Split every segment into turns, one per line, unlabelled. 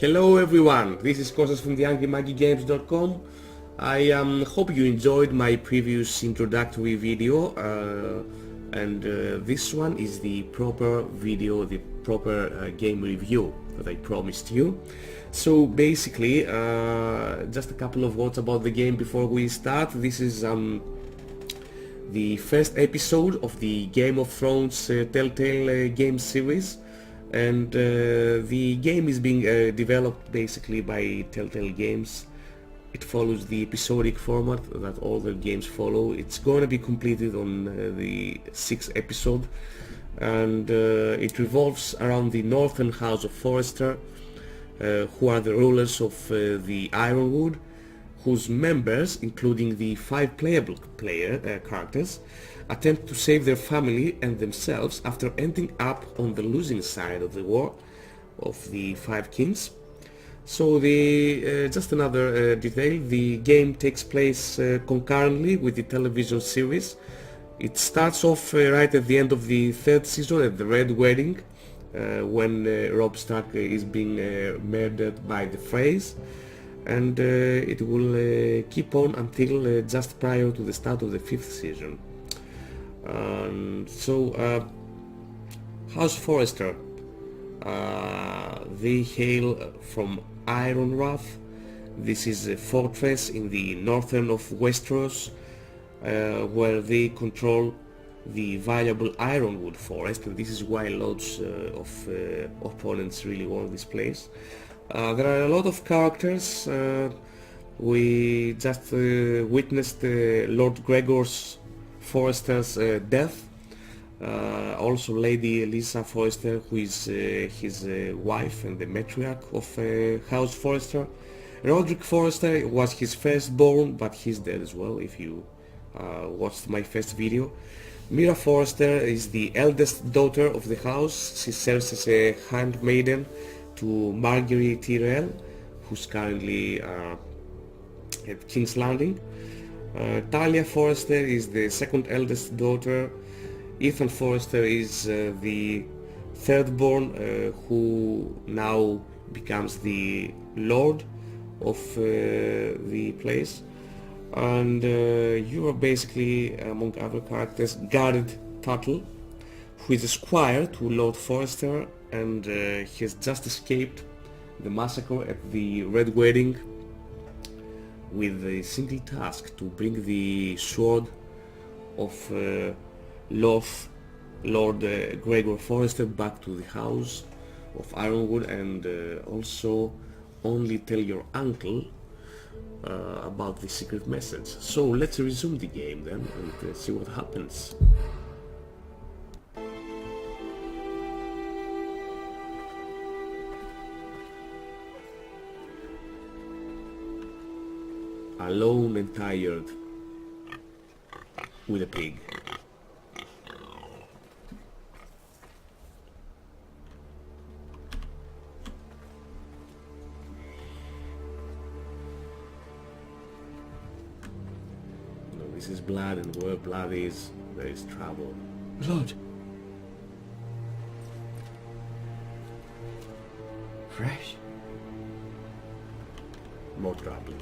Hello everyone, this is Kostas from theangrymagigames.com. I hope you enjoyed my previous introductory video and this one is the proper video, the proper game review that I promised you. So basically, just a couple of words about the game before we start. This is the first episode of the Game of Thrones Telltale game series. And the game is being developed basically by Telltale Games. It follows the episodic format that all the games follow. It's going to be completed on the 6th episode, and it revolves around the northern house of Forrester, who are the rulers of the Ironwood, whose members, including the 5 playable characters, attempt to save their family and themselves after ending up on the losing side of the war of the 5 kings. So just another detail, the game takes place concurrently with the television series. It starts off right at the end of the 3rd season at the Red Wedding, when Robb Stark is being murdered by the Freys, and it will keep on until just prior to the start of the 5th season. House Forrester, they hail from Ironrath. This is a fortress in the northern of Westeros, where they control the valuable Ironwood forest, and this is why lots of opponents really want this place. There are a lot of characters. We just witnessed Lord Gregor's Forrester's death. Also Lady Elisa Forrester, who is his wife and the matriarch of House Forrester. Roderick Forrester was his firstborn, but he's dead as well if you watched my first video. Mira Forrester is the eldest daughter of the house. She serves as a handmaiden to Marguerite Tyrell, who's currently at King's Landing. Talia Forrester is the second eldest daughter. Ethan Forrester is the third born, who now becomes the lord of the place. And you are basically, among other characters, Gared Tuttle, who is a squire to Lord Forrester, and he has just escaped the massacre at the Red Wedding with a single task: to bring the sword of Lord Gregor Forrester back to the house of Ironwood, and also only tell your uncle about the secret message. So let's resume the game then and see what happens. Alone and tired, with a pig. No, this is blood, and where blood is, there is trouble.
Blood. Fresh.
More trouble.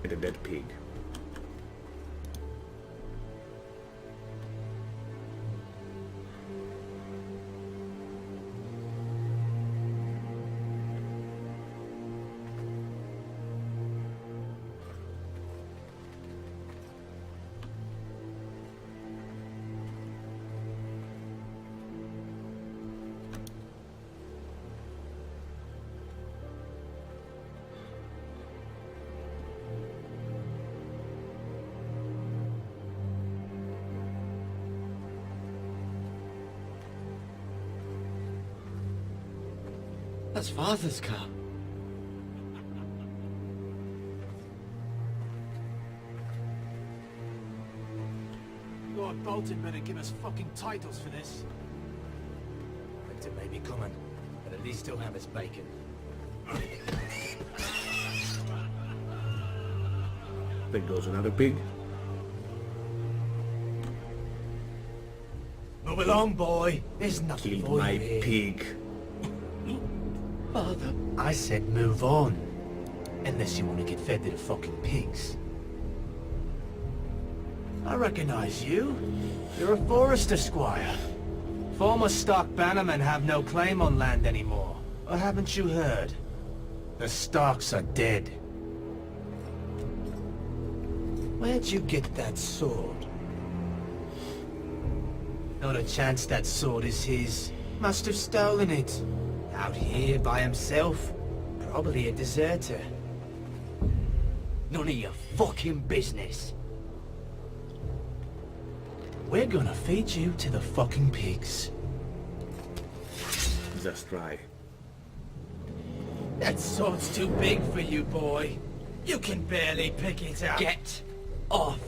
And a dead pig.
That's Father's car.
Lord Bolton better give us fucking titles for this.
Winter may be coming, but at least he'll have his bacon.
There goes another pig.
Move along, boy. There's nothing
Killed
for
my
you here.
pig.
Father.
I said move on. Unless you want to get fed to the fucking pigs. I recognize you. You're a Forrester squire. Former stock bannermen have no claim on land anymore. Or haven't you heard? The Starks are dead. Where'd you get that sword? Not a chance that sword is his. Must have stolen it. Out here by himself. Probably a deserter. None of your fucking business. We're gonna feed you to the fucking pigs.
Just try.
That sword's too big for you, boy. You can barely pick it up. Get off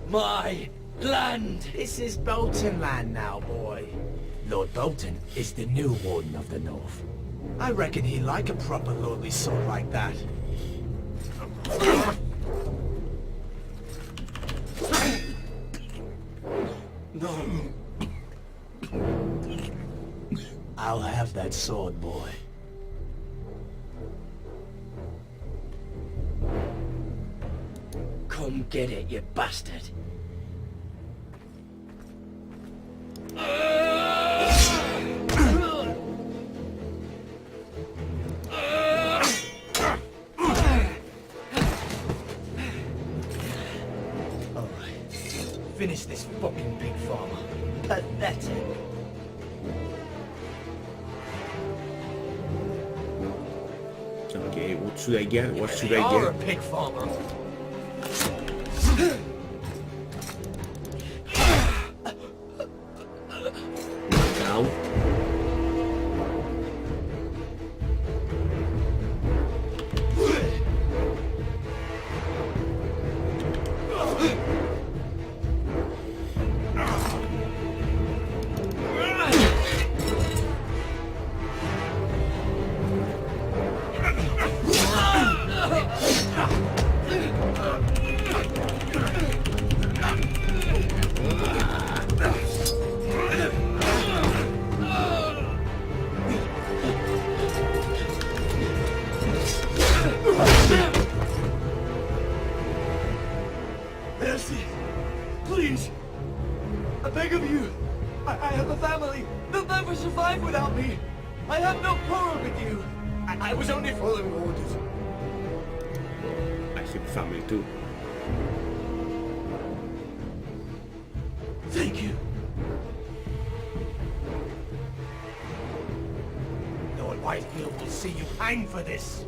my land! This is Bolton land now, boy. Lord Bolton is the new Warden of the North. I reckon he'd like a proper lordly sword like that. No. I'll have that sword, boy. Come get it, you bastard. Finish this fucking pig farmer. Pathetic.
Okay, what should I get? What should I
You're a
get?
pig farmer.
Now?
Mercy! Please! I beg of you! I have a family! They'll never survive without me! I have no quarrel with you! I was only following orders.
I have family too.
Thank you.
Lord Whitehills will see you hang for this.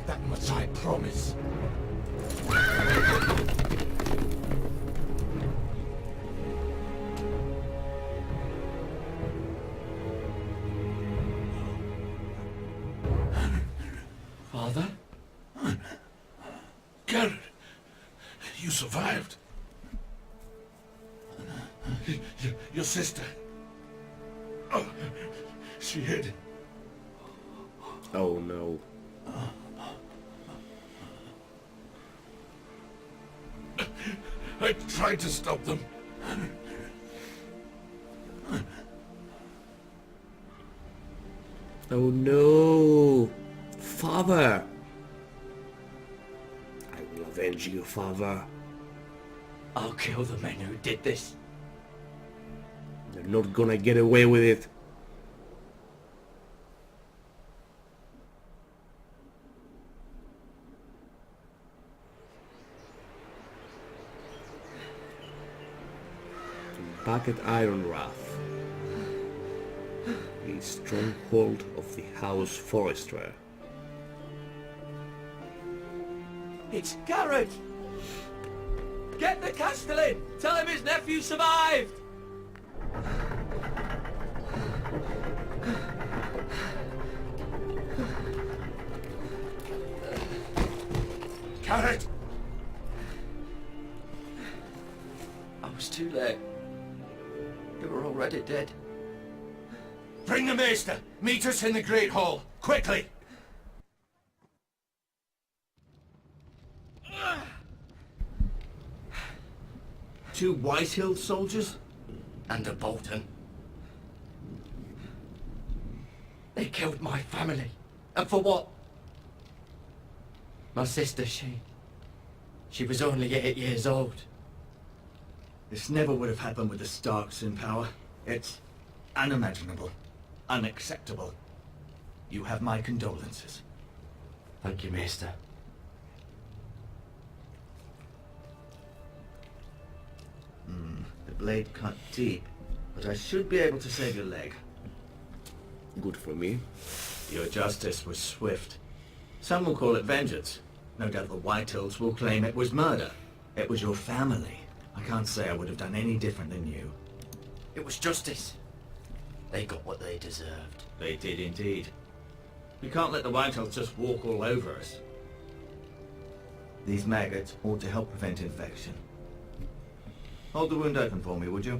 That much I promise.
Father?
Gared, you survived. Your sister. Oh, she hid.
Oh no.
I tried to stop them.
Oh no. Father! I will avenge you, father.
I'll kill the men who did this.
You're not gonna get away with it. Back at Ironrath, the stronghold of the House Forrester.
It's Gared! Get the Castellan! Tell him his nephew survived!
Gared!
I was too late. They were already dead.
Bring the maester! Meet us in the Great Hall! Quickly!
Two Whitehills soldiers?
And a Bolton. They killed my family. And for what? My sister, she was only 8 years old.
This never would have happened with the Starks in power. It's unimaginable. Unacceptable. You have my condolences.
Thank you, Maester.
The blade cut deep, but I should be able to save your leg.
Good for me.
Your justice was swift. Some will call it vengeance. No doubt the Whitehills will claim it was murder. It was your family. I can't say I would have done any different than you.
It was justice. They got what they deserved.
They did indeed. We can't let the Whitehills just walk all over us. These maggots ought to help prevent infection. Hold the wound open for me, would you?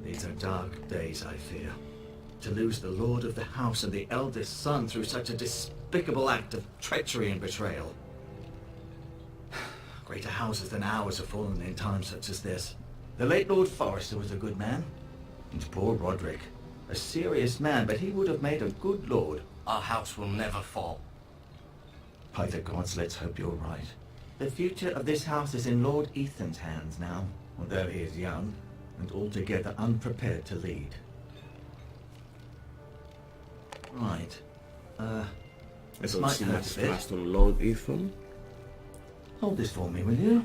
These are dark days, I fear. To lose the lord of the house and the eldest son through such a despicable act of treachery and betrayal. Greater houses than ours have fallen in times such as this. The late Lord Forrester was a good man. And poor Roderick. A serious man, but he would have made a good lord.
Our house will never fall.
By the gods, let's hope you're right. The future of this house is in Lord Ethan's hands now, although he is young and altogether unprepared to lead. Right.
I
This
don't
might
see
hurt
much
a bit.
trust on Lord Ethan.
Hold this for me, will you?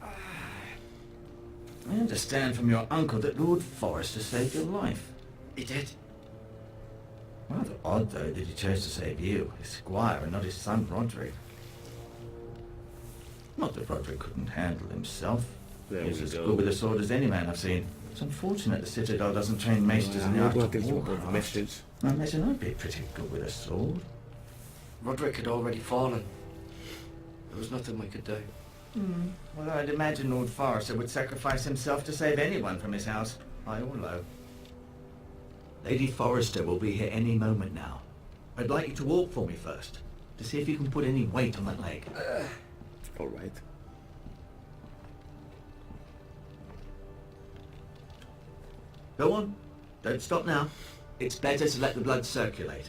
I understand from your uncle that Lord Forrester saved your life.
He did.
Rather odd, though, that he chose to save you, his squire, and not his son Roderick. Not that Roderick couldn't handle himself.
There
He was
we
as
go.
good with a sword as any man I've seen. It's unfortunate the Citadel doesn't train maesters in the
I'm
art
not
of
thinking about the
warcraft.
message.
I imagine I'd be pretty good with a sword.
Roderick had already fallen. There was nothing we could do.
Well, I'd imagine Lord Forrester would sacrifice himself to save anyone from his house, high or low. Lady Forrester will be here any moment now. I'd like you to walk for me first, to see if you can put any weight on that leg.
All right.
Go on. Don't stop now. It's better to let the blood circulate.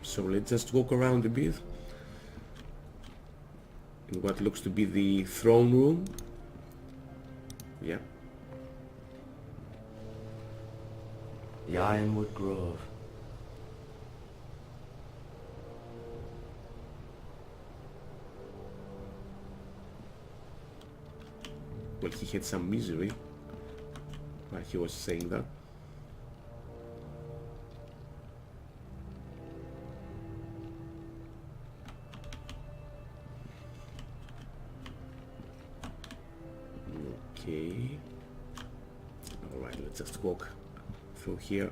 So let's just walk around a bit in what looks to be the throne room. Yeah.
The Ironwood Grove.
Well, he had some misery while he was saying that. Okay. Alright, let's just walk through here.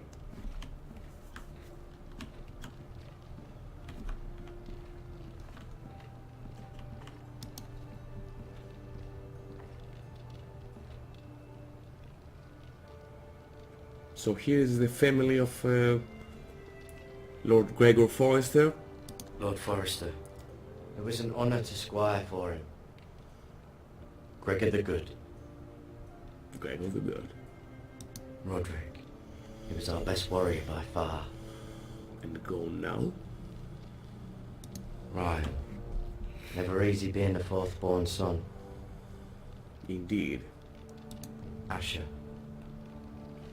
So here is the family of Lord Gregor Forrester.
Lord Forrester. It was an honour to squire for him. Gregor the Good.
Gregor the Good.
Roderick. He was our best warrior by far.
And gone now.
Right. Never easy being the fourth born son.
Indeed.
Asher.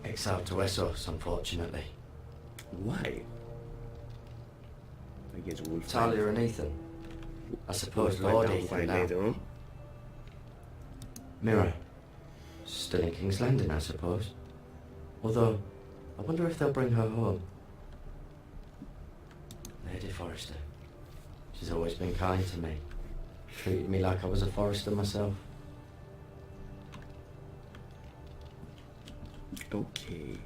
Exiled to Essos, unfortunately.
Why? I guess we'll find
Talia and Ethan. I suppose
we'll
Lord
find out
Ethan
why
now.
later on.
Mirror. Still in King's Landing, I suppose. Although, I wonder if they'll bring her home. Lady Forrester. She's always been kind to me. Treated me like I was a Forrester myself.
Okay.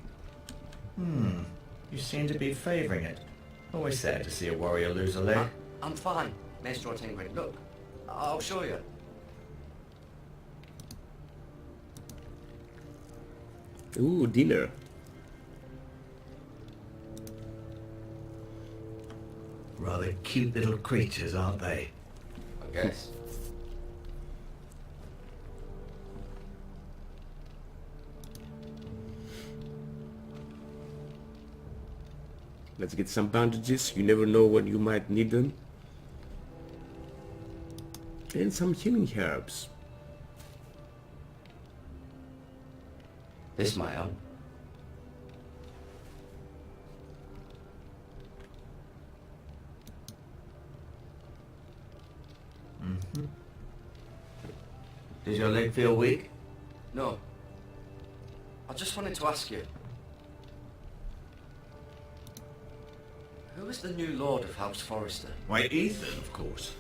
You seem to be favouring it. Always sad to see a warrior lose a leg.
I'm fine, Maester Ortingrid. Look, I'll show you.
Ooh, dinner.
Rather cute little creatures, aren't they?
I guess.
Let's get some bandages, you never know when you might need them. And some healing herbs.
This might help.
Does your leg feel weak?
No. I just wanted to ask you. Who is the new Lord of House Forrester?
Why, Ethan, of course.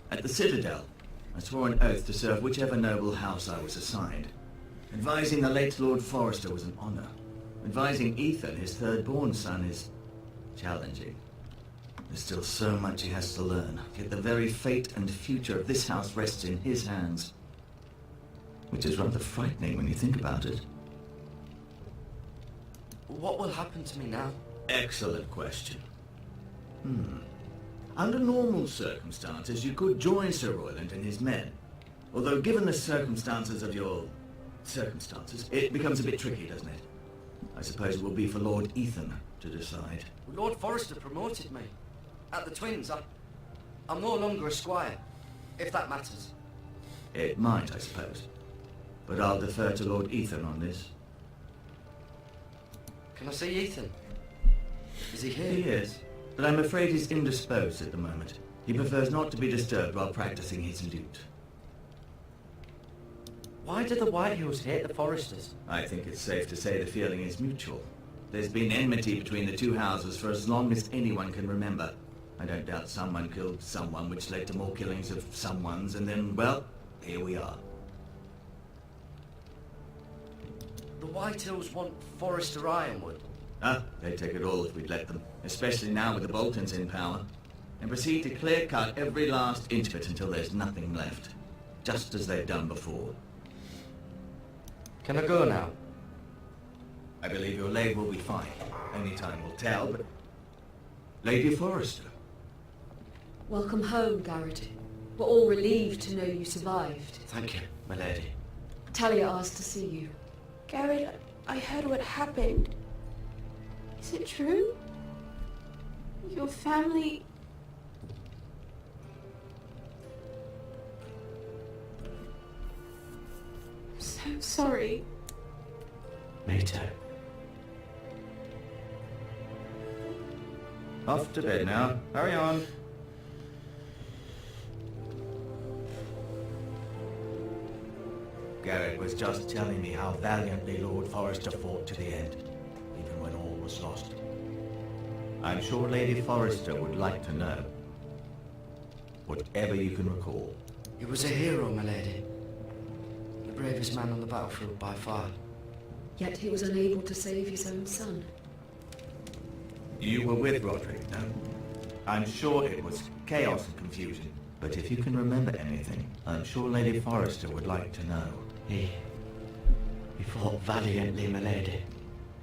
At the Citadel, I swore an oath to serve whichever noble house I was assigned. Advising the late Lord Forrester was an honor. Advising Ethan, his third-born son, is challenging. There's still so much he has to learn, yet the very fate and future of this house rests in his hands. Which is rather frightening when you think about it.
What will happen to me now?
Excellent question. Under normal circumstances, you could join Sir Royland and his men. Although given the circumstances of your circumstances, it becomes a bit tricky, doesn't it? I suppose it will be for Lord Ethan to decide.
Lord Forrester promoted me. At the Twins, I'm no longer a squire, if that matters.
It might, I suppose. But I'll defer to Lord Ethan on this.
Can I see Ethan? Is he here?
He is, but I'm afraid he's indisposed at the moment. He prefers not to be disturbed while practicing his lute.
Why do the Whitehills hate the Forresters?
I think it's safe to say the feeling is mutual. There's been enmity between the two houses for as long as anyone can remember. I don't doubt someone killed someone, which led to more killings of someones, and then, well, here we are.
The Whitehills want Forrester Ironwood.
They'd take it all if we'd let them, especially now with the Boltons in power, and proceed to clear-cut every last inch of it until there's nothing left, just as they've done before.
Can I go now?
I believe your leg will be fine. Only time will tell, but... Lady Forrester.
Welcome home, Gared. We're all relieved to know you survived.
Thank you, my lady.
Talia asked to see you.
Gared, I heard what happened. Is it true? Your family... I'm so sorry.
Me too.
Off to bed now. Hurry on. Gared was just telling me how valiantly Lord Forrester fought to the end, even when all was lost. I'm sure Lady Forrester would like to know. Whatever you can recall.
He was a hero, my lady. The bravest man on the battlefield by far.
Yet he was unable to save his own son.
You were with Roderick, no? I'm sure it was chaos and confusion. But if you can remember anything, I'm sure Lady Forrester would like to know.
He fought valiantly, my lady.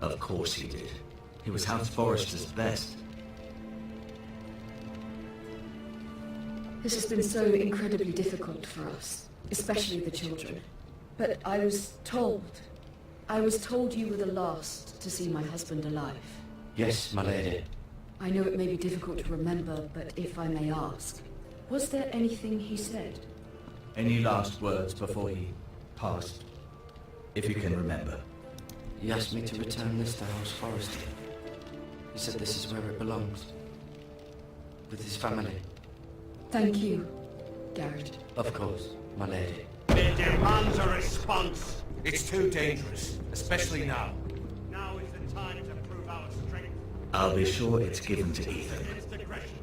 Of course he did. He was House Forrester's best.
This has been so incredibly difficult for us, especially the children. But I was told you were the last to see my husband alive.
Yes, my lady.
I know it may be difficult to remember, but if I may ask, was there anything he said?
Any last words before he passed? If you can remember.
He asked me to return this to House Forrester. He said this is where it belongs. With his family.
Thank you, Gared.
Of course, my lady.
It demands a response.
It's too dangerous, especially now.
Now is the time to prove our strength.
I'll be sure it's given to Ethan.
Against aggression.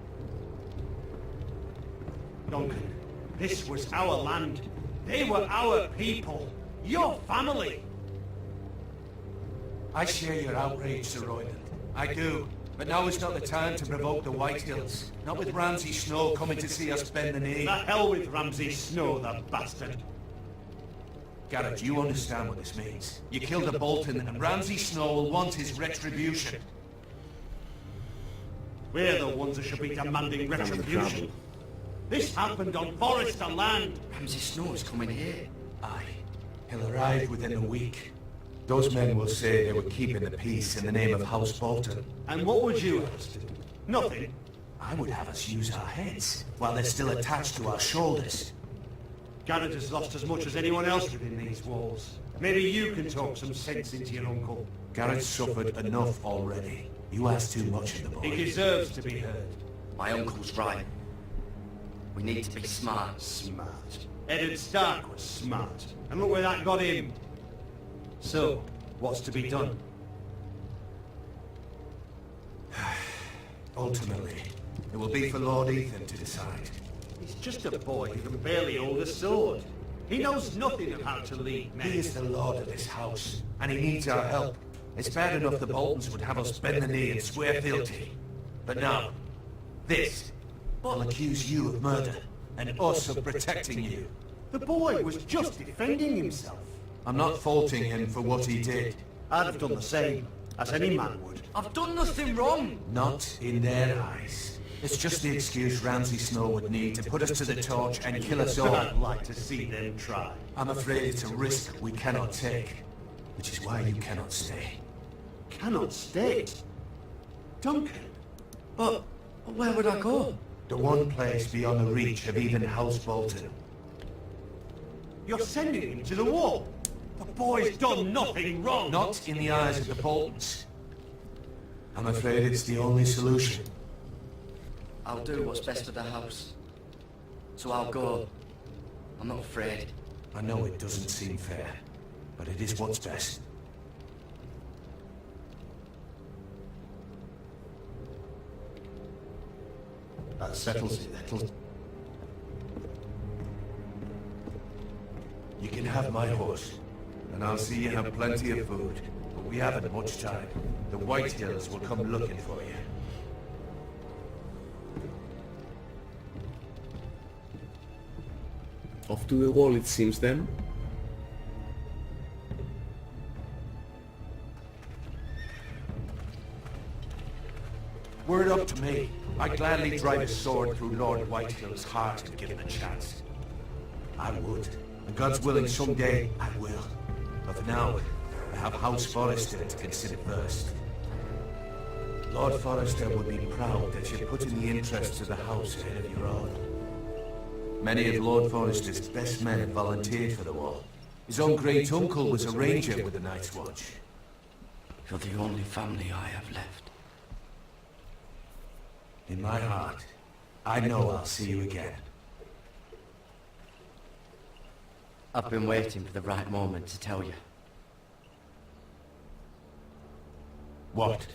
Duncan, this was our land. They were our people. Your family.
I share your outrage, Sir Royland. I do. But now is not the time to provoke the Whitehills. Not with Ramsay Snow coming to see us bend the knee.
The hell with Ramsay Snow, the bastard.
Gared, you understand what this means. You killed a Bolton, and Ramsay Snow will want his retribution.
We're the ones that should be demanding retribution. This happened on Forrester land.
Ramsay Snow is coming here.
Aye. He'll arrive within a week. Those men will say they were keeping the peace in the name of House Bolton.
And what would you have us do? Nothing.
I would have us use our heads, while they're still attached to our shoulders.
Gared has lost as much as anyone else within these walls. Maybe you can talk some sense into your uncle.
Gared's suffered enough already. You ask too much of the boy.
He deserves to be heard.
My uncle's right. We need to be smart.
Smart. Eddard Stark was smart. And look where that got him. So, what's to be done?
Ultimately, it will be for Lord Ethan to decide.
He's just a boy who can barely hold a sword. He knows nothing of how to lead men.
He is the lord of this house, and he needs our help. It's bad enough the Boltons would have us bend the knee and swear fealty. But now, this will accuse you of murder, and us of protecting you.
The boy was just defending himself.
I'm not faulting him for what he did.
I'd have done the same, as any man would.
I've done nothing wrong.
Not in their eyes. It's just the excuse Ramsay Snow would need to put us to the torch and kill us all.
I'd like to see them try.
I'm afraid it's a risk we cannot take, which is why you cannot stay.
Cannot stay? Duncan?
But where would I go?
The one place beyond the reach of even House Bolton.
You're sending him to the wall? The boy's done nothing wrong!
Not in the eyes of the Boltons. I'm afraid it's the only solution.
I'll do what's best for the house. So I'll go. I'm not afraid.
I know it doesn't seem fair, but it is what's best.
That settles it.
You can have my horse, and I'll see you have plenty of food. But we haven't much time. The Whitehills will come looking for you.
Off to the wall, it seems then.
Were it up to me, I'd gladly drive a sword through Lord Whitehill's heart if given a chance. I would. And God's willing, someday I will. But for now, I have House Forrester to consider first. Lord Forrester would be proud that you're putting the interests of the house ahead of your own. Many of Lord Forrester's best men have volunteered for the war. His own great-uncle was a ranger with the Night's Watch.
You're the only family I have left.
In my heart, I know I'll see you again.
I've been waiting for the right moment to tell you.
What?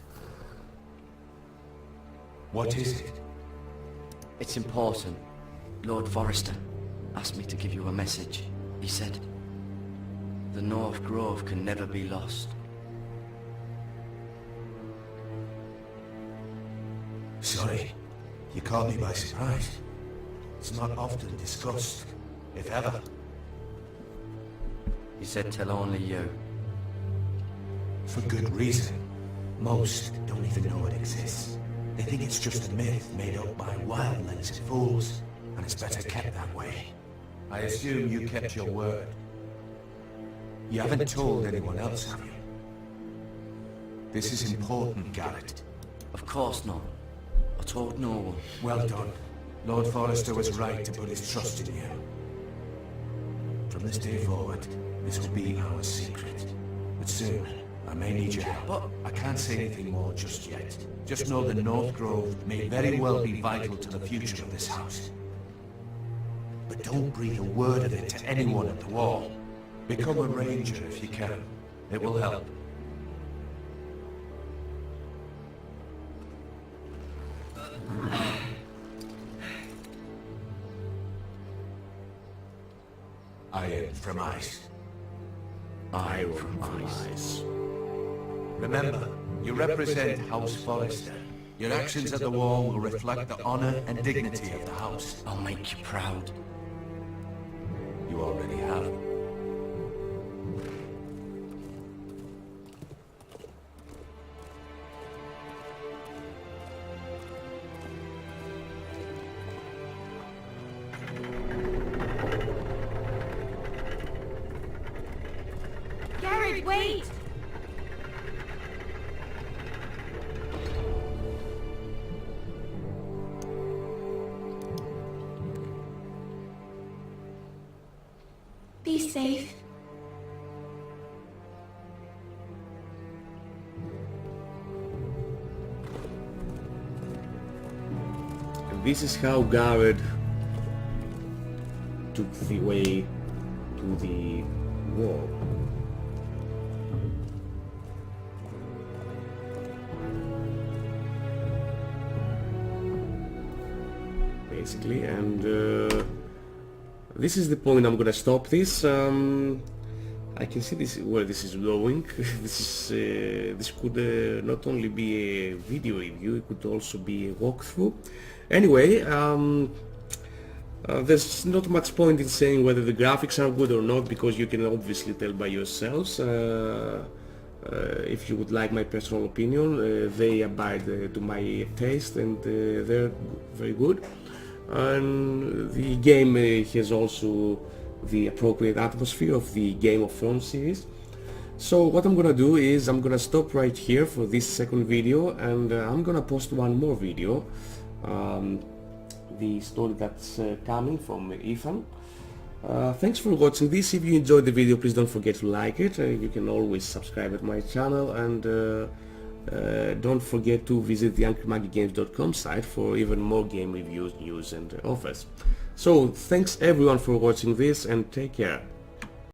What is it?
It's important. Lord Forrester asked me to give you a message. He said, the North Grove can never be lost.
Sorry, you caught me by surprise. It's not often discussed, if ever.
He said tell only you.
For good reason. Most don't even know it exists. They think it's just a myth made up by wildlings and fools, and it's better kept that way. I assume you kept your word. You haven't told anyone else, have you? This is important, Gared.
Of course not. I told no one.
Well done. Lord Forrester was right to put his trust in you. From this day forward, this will be our secret. But soon, I may need your help. But I can't say anything more just yet. Just know the North Grove may very well be vital to the future of this house. But don't breathe a word of it to anyone at the wall. Become a ranger if you can. It will help. Iron from ice.
Iron from ice.
Remember, you represent House Forrester. Your actions at the wall will reflect the honor and dignity of the house.
I'll make you proud.
You already have.
Gared, wait! Be safe.
And this is how Gared took the way to the wall. Basically, and this is the point I'm gonna stop this. I can see this where this is going. This could not only be a video review, it could also be a walkthrough. Anyway, there's not much point in saying whether the graphics are good or not, because you can obviously tell by yourselves. If you would like my personal opinion, they abide to my taste, and they're very good. And the game has also the appropriate atmosphere of the Game of Thrones series. So what I'm gonna do is I'm gonna stop right here for this second video, and I'm gonna post one more video, the story that's coming from Ethan. Thanks for watching this. If you enjoyed the video, please don't forget to like it. You can always subscribe at my channel, and don't forget to visit the angrymonkeygames.com site for even more game reviews, news and offers. So thanks everyone for watching this, and take care.